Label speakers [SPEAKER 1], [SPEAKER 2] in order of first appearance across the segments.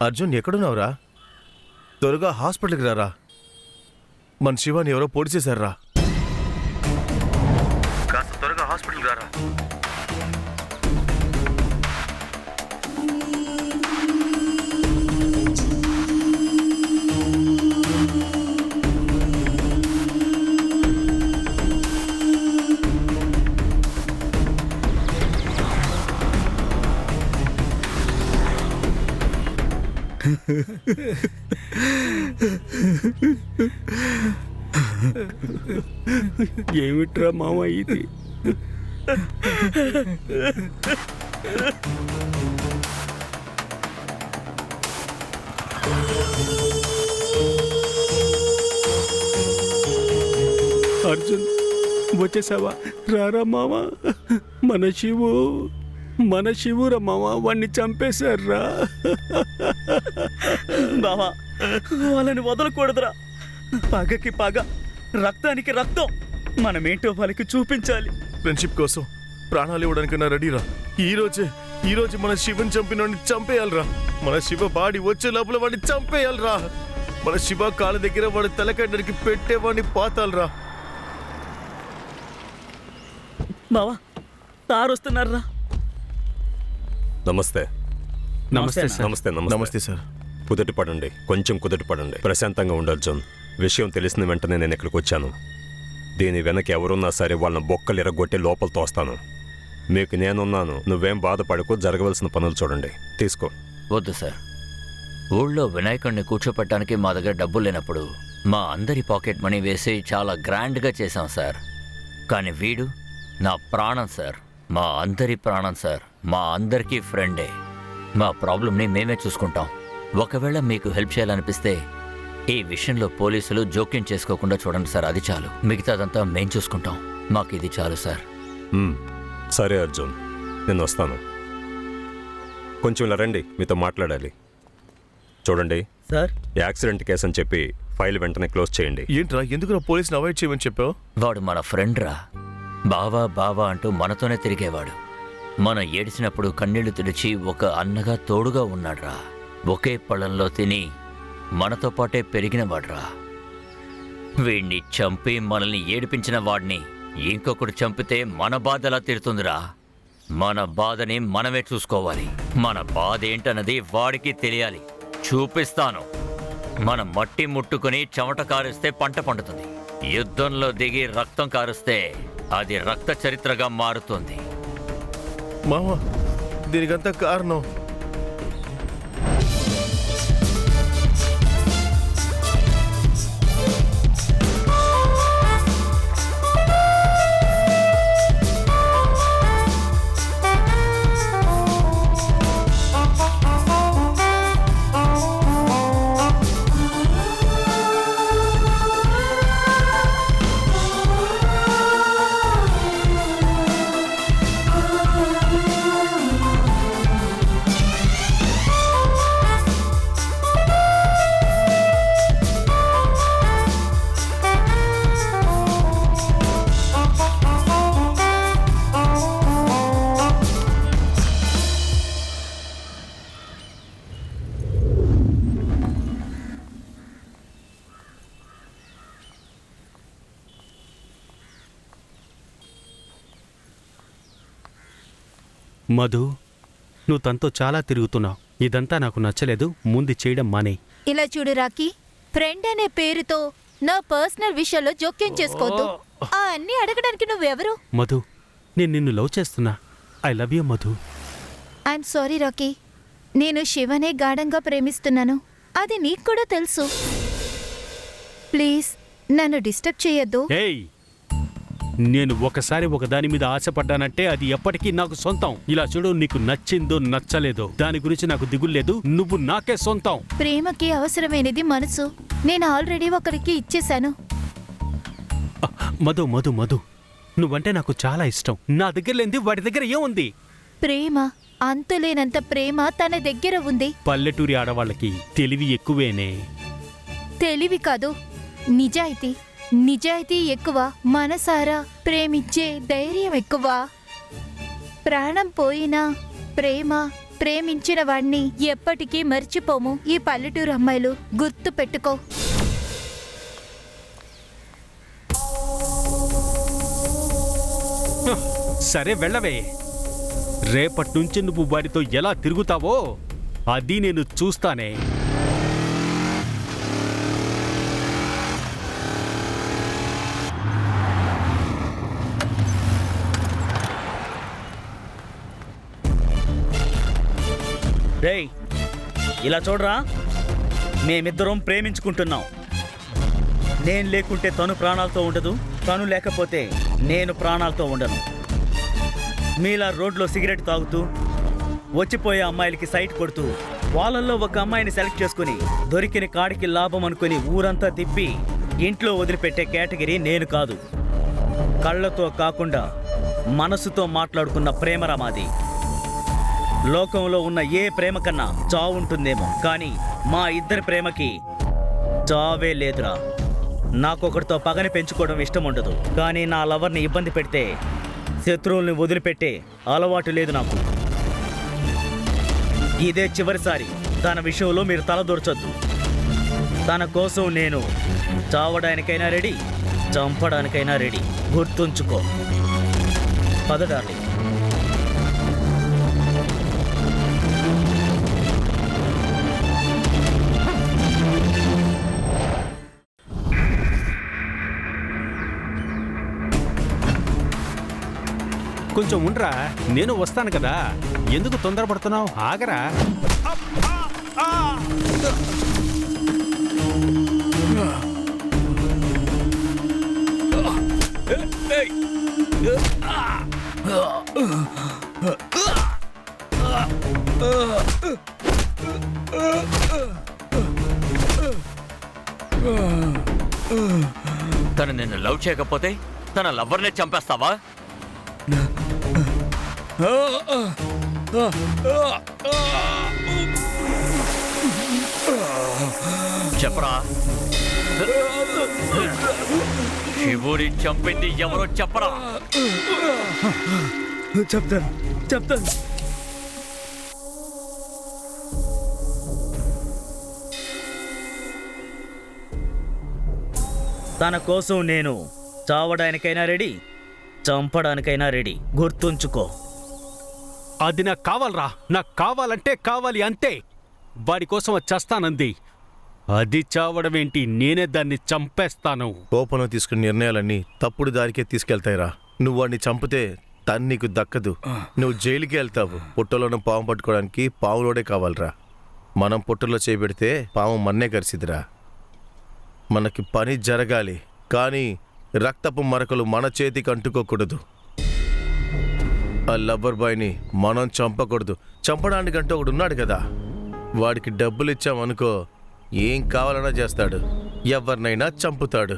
[SPEAKER 1] అర్జున్ ఎక్కడున్నావురా? త్వరగా హాస్పిటల్కి రారా. మన శివాని ఎవరో పొడి చేశారా. కాస్త త్వరగా హాస్పిటల్కి రారా.
[SPEAKER 2] ఏమిట్రా మామ ఇది? అర్జున్ వచ్చేసావా? రారా మామ, మన శివురా మామ, వాణ్ణి చంపేశారా.
[SPEAKER 3] బావా, వాళ్ళని వదలకూడదురా. పగకి పగ, రక్తానికి రక్తం. మనమేంటో వాళ్ళకి చూపించాలి.
[SPEAKER 1] ఫ్రెండ్షిప్ కోసం ప్రాణాలు ఇవ్వడానికన్నా రెడీరా. ఈ రోజు మన శివని చంపినోడిని చంపేయాలరా. మన శివ బాడీ వచ్చే లోపల వాడిని చంపేయాలరా. మన శివ కాళ్ళ దగ్గర వాడి తలకడ్డరికి పెట్టేవాడిని పాతాలరా.
[SPEAKER 3] బావా, సార్ వస్తున్నారా?
[SPEAKER 4] నమస్తే.
[SPEAKER 2] నమస్తే సార్.
[SPEAKER 4] నమస్తే.
[SPEAKER 1] నమస్తే సార్.
[SPEAKER 4] కుదుట పడండి, కొంచెం కుదుట పడండి. ప్రశాంతంగా ఉండాలి. విషయం తెలిసిన వెంటనే నేను ఇక్కడికి వచ్చాను. దీని వెనక ఎవరున్నా సరే వాళ్ళని బొక్కలు ఎరగొట్టి లోపల తోస్తాను. మీకు నేనున్నాను, నువ్వేం బాధపడకు. జరగవలసిన పనులు చూడండి. తీసుకో.
[SPEAKER 5] వద్దు సార్, ఊళ్ళో వినాయకుడిని కూర్చోపెట్టడానికి మా దగ్గర డబ్బులు లేనప్పుడు మా అందరి పాకెట్ మనీ వేసి చాలా గ్రాండ్గా చేశాం సార్. కానీ వీడు నా ప్రాణం సార్, మా అందరి ప్రాణం సార్, మా అందరికీ ఫ్రెండే. మా ప్రాబ్లంని మేమే చూసుకుంటాం. ఒకవేళ మీకు హెల్ప్ చేయాలనిపిస్తే ఈ విషయంలో పోలీసులు జోక్యం చేసుకోకుండా చూడండి సార్, అది చాలు. మిగతాదంతా మేం చూసుకుంటాం. మాకు ఇది చాలు సార్.
[SPEAKER 4] సరే అర్జున్, నేను వస్తాను. కొంచెం ఇలా రండి, మీతో మాట్లాడాలి. చూడండి
[SPEAKER 3] సార్,
[SPEAKER 4] యాక్సిడెంట్ కేసు అని చెప్పి ఫైల్ వెంటనే క్లోజ్ చేయండి.
[SPEAKER 1] ఏంట్రా, ఎందుకు పోలీసుని అవాయిడ్ చేయమని చెప్పావు?
[SPEAKER 5] వాడు మన ఫ్రెండ్ రా. బావా బావా అంటూ మనతోనే తిరిగేవాడు. మనం ఏడిచినప్పుడు కన్నీళ్లు తుడిచి ఒక అన్నగా తోడుగా ఉన్నాడ్రా. ఒకే పళ్ళంలో తిని మనతో పాటే పెరిగినవాడ్రా. వీణ్ణి చంపి మనల్ని ఏడిపించిన వాడిని ఇంకొకడు చంపితే మన బాధ ఎలా తీరుతుందిరా? మన బాధని మనమే చూసుకోవాలి. మన బాధ ఏంటన్నది వాడికి తెలియాలి. చూపిస్తాను. మనం మట్టి ముట్టుకుని చెమట కారుస్తే పంట పండుతుంది. యుద్ధంలో దిగి రక్తం కారుస్తే అది రక్త చరిత్రగా మారుతుంది.
[SPEAKER 1] మావా, దీనికంతా కారణం
[SPEAKER 2] మధు, నువ్వు తనతో చాలా తిరుగుతున్నావు. ఇదంతా నాకు నచ్చలేదు. ముందు చేయడం మానే.
[SPEAKER 6] ఇలా చూడు రాకీ, ఫ్రెండ్ అనే పేరుతో నా పర్సనల్ విషయాల్లో జోక్యం చేసుకోవద్దు. ఆ అన్ని అడగడానికి నువ్వెవరు?
[SPEAKER 2] మధు, నేను నిన్ను లవ్ చేస్తున్నా. I love you Madhu.
[SPEAKER 6] I'm sorry Rocky, నేను శివనే గాఢంగా ప్రేమిస్తున్నాను. అది నీకు కూడా తెలుసు. ప్లీజ్ నన్ను డిస్టర్బ్ చేయొద్దు.
[SPEAKER 2] ఏయ్, నేను ఒకసారి ఒకదాని మీద ఆశపడ్డానంటే అది ఎప్పటికీ నాకు సొంతం. ఇలా చూడు, నీకు నచ్చిందో నచ్చలేదో దాని గురించి నాకు దిగులేదు. నువ్వు నాకే సొంతం.
[SPEAKER 6] ప్రేమకి అవసరమైనది మనసు. నేను ఆల్రెడీ ఒకరికి ఇచ్చేశాను.
[SPEAKER 2] మధు మధు మధు, నువ్వంటే నాకు చాలా ఇష్టం. నా దగ్గర లేనిది వాడి దగ్గర ఏముంది?
[SPEAKER 6] ప్రేమ, అంతులేనంత ప్రేమ తన దగ్గర ఉంది.
[SPEAKER 2] పల్లెటూరి ఆడవాళ్ళకి తెలివి ఎక్కువేనే.
[SPEAKER 6] తెలివి కాదు, నిజాయితీ. నిజాయితీ ఎక్కువ, మనసారా ప్రేమించే ధైర్యం ఎక్కువ. ప్రాణం పోయినా ప్రేమ ప్రేమించిన వాణ్ణి ఎప్పటికీ మర్చిపోము. ఈ పల్లెటూరు అమ్మాయిలు గుర్తు పెట్టుకో.
[SPEAKER 2] సరే వెళ్ళవే. రేపటి నుంచి నువ్వు వారితో ఎలా తిరుగుతావో అది నేను చూస్తానే.
[SPEAKER 3] రేయ్, ఇలా చూడరా, మేమిద్దరం ప్రేమించుకుంటున్నాం. నేను లేకుంటే తను ప్రాణాలతో ఉండదు, తను లేకపోతే నేను ప్రాణాలతో ఉండను. మీలా రోడ్లో సిగరెట్ తాగుతూ వచ్చిపోయే అమ్మాయిలకి సైట్ కొడుతూ వాళ్ళల్లో ఒక అమ్మాయిని సెలెక్ట్ చేసుకుని దొరికిన కాడికి లాభం అనుకుని ఊరంతా తిప్పి ఇంట్లో వదిలిపెట్టే కేటగిరీ నేను కాదు. కళ్ళతో కాకుండా మనసుతో మాట్లాడుకున్న ప్రేమరా మాది. లోకంలో ఉన్న ఏ ప్రేమ కన్నా చావు ఉంటుందేమో, కానీ మా ఇద్దరి ప్రేమకి చావే లేదురా. నాకొకరితో పగని పెంచుకోవడం ఇష్టం ఉండదు, కానీ నా లవర్ని ఇబ్బంది పెడితే శత్రువుల్ని వదిలిపెట్టే అలవాటు లేదు నాకు. ఇదే చివరిసారి తన విషయంలో మీరు తలదూర్చొద్దు. తన కోసం నేను చావడానికైనా రెడీ, చంపడానికైనా రెడీ. గుర్తుంచుకో. పద డార్లింగ్.
[SPEAKER 2] కొంచెం ఉండరా, నేను వస్తాను కదా. ఎందుకు తొందరపడుతున్నావు? ఆగరా.
[SPEAKER 5] తను నిన్ను లవ్ చేయకపోతే తన లవ్వర్నే చంపేస్తావా? చెప్పరా, శివుడి చంపింది ఎవరో చెప్పరా.
[SPEAKER 3] చెప్తాను. తన కోసం నేను చావడానికైనా రెడీ, చంపడానికైనా రెడీ. గుర్తుంచుకో.
[SPEAKER 2] అది నాకు కావాలరా. నాకు కావాలంటే కావాలి, అంతే. వాడి కోసం చస్తానంది. అది చావడమేంటి, నేనే దాన్ని చంపేస్తాను.
[SPEAKER 1] కోపంలో తీసుకున్న నిర్ణయాలన్నీ తప్పుడు దారికే తీసుకెళ్తాయిరా. నువ్వు వాడిని చంపితే తను నీకు దక్కదు. నువ్వు జైలుకి వెళ్తావు. పుట్టలోనే పాము పట్టుకోవడానికి పావులోడే కావాలరా. మనం పుట్టలో చేపెడితే పాము మన్నే కరిసిదిరా. మనకి పని జరగాలి, కానీ రక్తపు మరకలు మన చేతికి అంటుకోకూడదు. ఆ లవ్వర్ బాయ్ని మనం చంపకూడదు. చంపడానికంటే ఒకడు ఉన్నాడు కదా, వాడికి డబ్బులు ఇచ్చామనుకో, ఏం కావాలన్నా చేస్తాడు. ఎవరినైనా చంపుతాడు.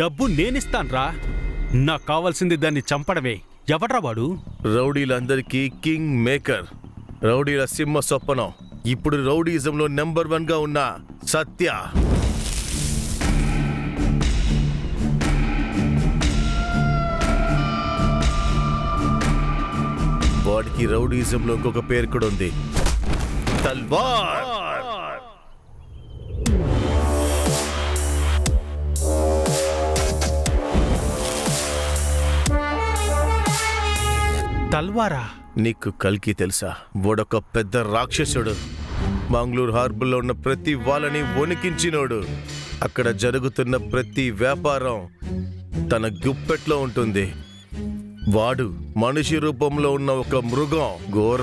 [SPEAKER 2] డబ్బు నేనిస్తాన్రా. నాకు కావాల్సింది దాన్ని చంపడమే. ఎవడ్రా వాడు?
[SPEAKER 1] రౌడీలందరికీ కింగ్ మేకర్, రౌడీల సింహ సొప్పనం. ఇప్పుడు రౌడీజంలో నెంబర్ 1గా ఉన్న సత్య. వాడికి రౌడీజంలో ఇంకొక పేరు కూడా ఉంది, తల్వార్.
[SPEAKER 2] తల్వారా?
[SPEAKER 1] నీకు కల్కి తెలుసా? వాడొక పెద్ద రాక్షసుడు. మంగళూరు హార్బర్లో ఉన్న ప్రతి వాళ్ళని వణికించినోడు. అక్కడ జరుగుతున్న ప్రతి వ్యాపారం తన గుప్పెట్లో ఉంటుంది. వాడు మనిషి రూపంలో ఉన్న ఒక మృగం. ఘోర